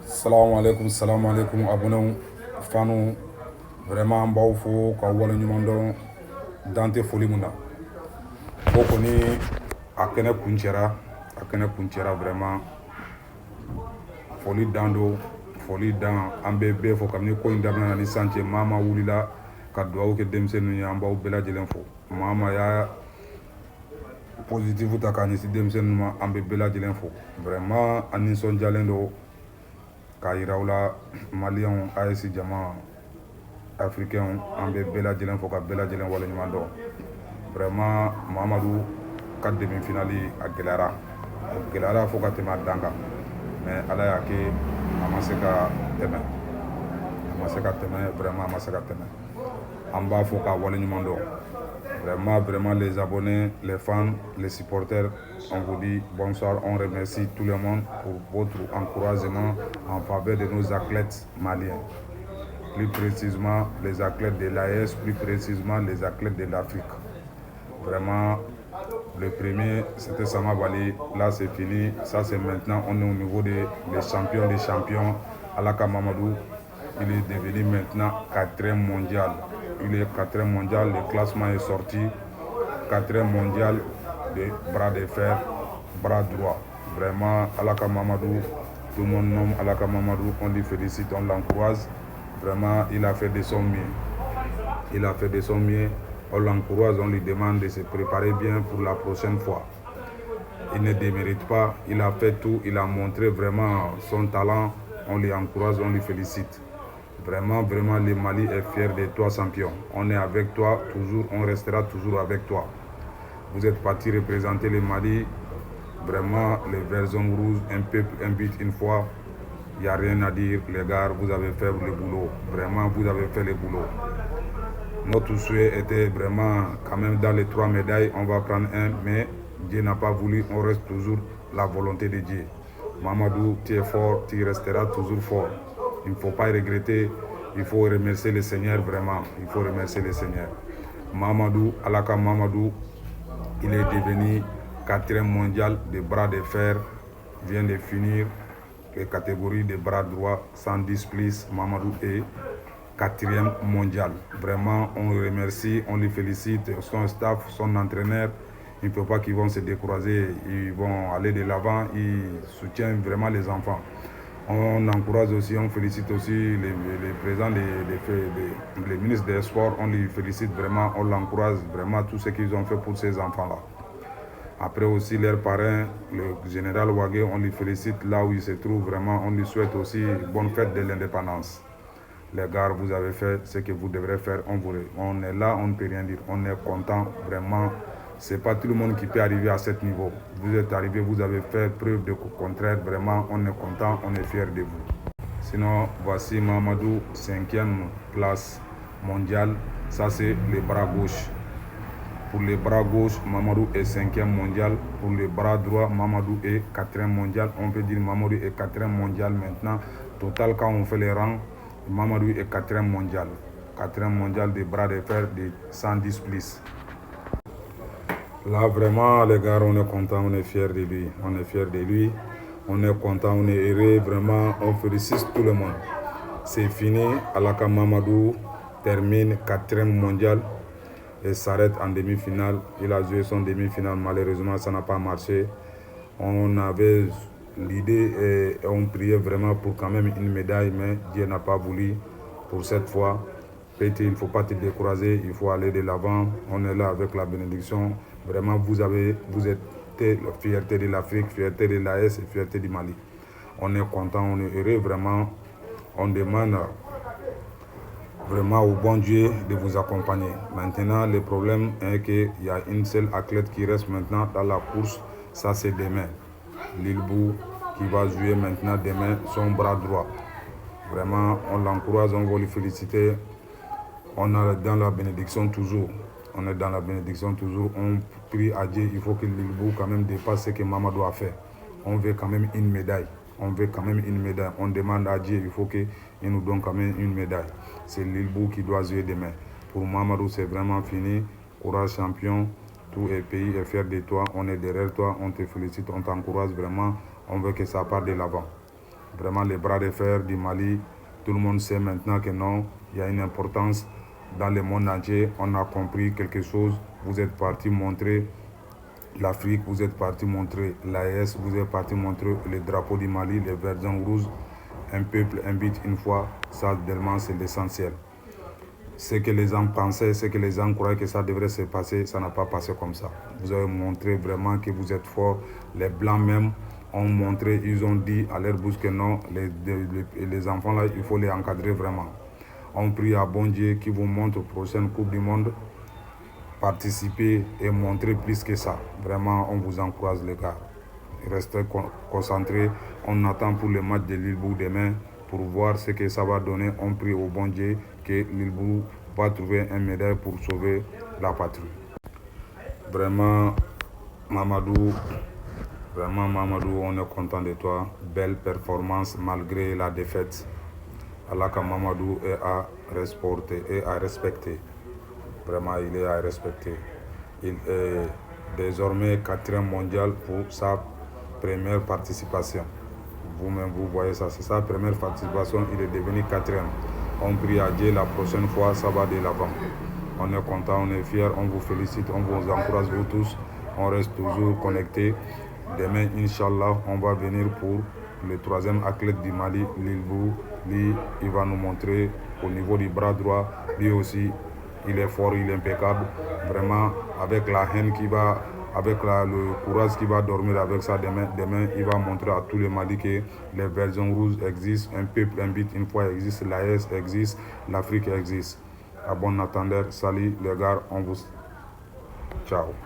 Salam alaikum abonnés fanu vraiment n b'aw fo k'aw waleɲuman dɔn dan tɛ foli mun na o kɔni a kɛnɛ kuncɛra vraiment foli dan do foli dan an bɛ bɛɛ fo kabini ko in daminɛna ni sisan cɛ maa ma wulila ka dugawu kɛ denmisɛnninw ye an b'aw bɛɛ lajɛlen fo maa ma y'a positif ta k'a ɲɛsin denmisɛnninw ma an bɛ bɛɛ lajɛlen fo vraiment an nisɔndiyalen do k'a yira aw la maliyɛnw AES jama africains an bɛ bɛɛ lajɛlen fo ka bɛɛ lajɛlen waleɲuman dɔn vraiment Mahamadu ka demi-finale a gɛlɛyara fo ka tɛmɛ a dan kan mais Ala y'a kɛ a ma se ka tɛmɛ vraiment a ma se ka tɛmɛ an b'a fo k'a waleɲuman dɔn vraiment les abonnés, les fans, les supporters, on vous dit bonsoir, on remercie tout le monde pour votre encouragement en faveur de nos athlètes maliens. Plus précisément les athlètes de l'AES, plus précisément les athlètes de l'Afrique. Vraiment, le premier c'était Sama Bali, là c'est fini, ça c'est maintenant, on est au niveau des champions des champions. Alaka Mamadou, il est devenu maintenant 4e mondial. Il est 4e mondial, le classement est sorti, 4e mondial de bras de fer, bras droit. Vraiment, Alaka Mamadou, tout le monde nomme Alaka Mamadou, on lui félicite, on l'encourage. Vraiment, il a fait de son mieux. On l'encourage, on lui demande de se préparer bien pour la prochaine fois. Il ne démérite pas, il a fait tout, il a montré vraiment son talent. On lui encourage, on lui félicite. Vraiment, le Mali est fier de toi, champion. On est avec toi toujours, on restera toujours avec toi. Vous êtes parti représenter le Mali. Vraiment, les verts hommes rouges, un peuple, un but, une fois. Il n'y a rien à dire, les gars, vous avez fait le boulot. Vraiment, vous avez fait le boulot. Notre souhait était vraiment, quand même, dans les 3 médailles, on va prendre un, mais Dieu n'a pas voulu, on reste toujours la volonté de Dieu. Mamadou, tu es fort, tu resteras toujours fort. Il ne faut pas regretter, il faut remercier le Seigneur, vraiment, il faut remercier le Seigneur. Mamadou, Alaka Mamadou, il est devenu 4e mondial de bras de fer, vient de finir les catégories de bras droit 110 plus. Mamadou est 4e mondial. Vraiment, on le remercie, on le félicite, son staff, son entraîneur. Il ne faut pas qu'ils vont se décourager, ils vont aller de l'avant, ils soutiennent vraiment les enfants. On encourage aussi, on félicite aussi les présidents, les ministres des Sports, on les félicite vraiment, on l'encourage vraiment tout ce qu'ils ont fait pour ces enfants-là. Après aussi leur parrain, le général Ouagé, on les félicite là où il se trouve vraiment, on lui souhaite aussi bonne fête de l'indépendance. Les gars, vous avez fait ce que vous devrez faire, on est là, on ne peut rien dire, on est content vraiment. C'est pas tout le monde qui peut arriver à ce niveau. Vous êtes arrivé, vous avez fait preuve de contraire. Vraiment, on est content, on est fiers de vous. Sinon, voici Mamadou, 5e place mondiale. Ça, c'est le bras gauche. Pour le bras gauche, Mamadou est 5e mondial. Pour le bras droit, Mamadou est 4e mondial. On peut dire Mamadou est 4e mondial maintenant. Total, quand on fait les rangs, Mamadou est 4e mondial. 4e mondial de bras de fer de 110 plus. Là, vraiment, les gars, on est content, on est fiers de lui. On est fiers de lui. On est content, on est heureux. Vraiment, on félicite tout le monde. C'est fini. Alaka Mamadou termine 4e mondial et s'arrête en demi-finale. Il a joué son demi-finale. Malheureusement, ça n'a pas marché. On avait l'idée et on priait vraiment pour quand même une médaille, mais Dieu n'a pas voulu pour cette fois. Peut-être il ne faut pas te décourager, il faut aller de l'avant. On est là avec la bénédiction. Vraiment, vous êtes la fierté de l'Afrique, fierté de l'AES et fierté du Mali. On est content, on est heureux, vraiment. On demande vraiment au bon Dieu de vous accompagner. Maintenant, le problème est qu'il y a une seule athlète qui reste maintenant dans la course, ça c'est demain. Lilbou qui va jouer maintenant demain son bras droit. Vraiment, on l'encourage, on va le féliciter. On est dans la bénédiction toujours. On est dans la bénédiction toujours. On prie à Dieu. Il faut que Lilbou quand même dépasse ce que Mamadou a fait. On veut quand même une médaille. On veut quand même une médaille. On demande à Dieu. Il faut qu'il nous donne quand même une médaille. C'est Lilbou qui doit jouer demain. Pour Mamadou, c'est vraiment fini. Courage champion. Tout le pays est fier de toi. On est derrière toi. On te félicite. On t'encourage vraiment. On veut que ça parte de l'avant. Vraiment, les bras de fer du Mali, tout le monde sait maintenant que non, il y a une importance dans le monde entier. On a compris quelque chose. Vous êtes parti montrer l'Afrique, vous êtes parti montrer l'AES, vous êtes parti montrer le drapeau du Mali, les verts et rouges. Un peuple, un but, une fois, ça, tellement, c'est l'essentiel. Ce que les gens pensaient, ce que les gens croyaient que ça devrait se passer, ça n'a pas passé comme ça. Vous avez montré vraiment que vous êtes fort. Les Blancs même ont montré, ils ont dit à leur bouche que non, les enfants là, il faut les encadrer vraiment. On prie à bon Dieu qui vous montre la prochaine Coupe du Monde, participer et montrer plus que ça. Vraiment, on vous encourage les gars. Restez concentrés. On attend pour le match de Lillebourg demain pour voir ce que ça va donner. On prie au bon Dieu que Lillebourg va trouver un médaille pour sauver la patrie. Vraiment, Mamadou, on est content de toi. Belle performance malgré la défaite. Allah ka Mamadou est à respecter. Vraiment, il est à respecter. Il est désormais 4e mondial pour sa première participation. Vous-même, vous voyez ça, c'est sa première participation, il est devenu 4e. On prie à Dieu, la prochaine fois, ça va de l'avant. On est content, on est fiers, on vous félicite, on vous encourage vous tous. On reste toujours connectés. Demain, Inch'Allah, on va venir pour le 3e athlète du Mali, Lillebourg. Lui, il va nous montrer au niveau du bras droit, lui aussi, il est fort, il est impeccable. Vraiment, avec la haine qui va, avec le courage qui va dormir avec ça demain, il va montrer à tous les Mali que les versions rouges existent, un peuple, un but, une fois existe, l'AES existe, l'Afrique existe. À bon entendeur, salut les gars, on vous... Ciao.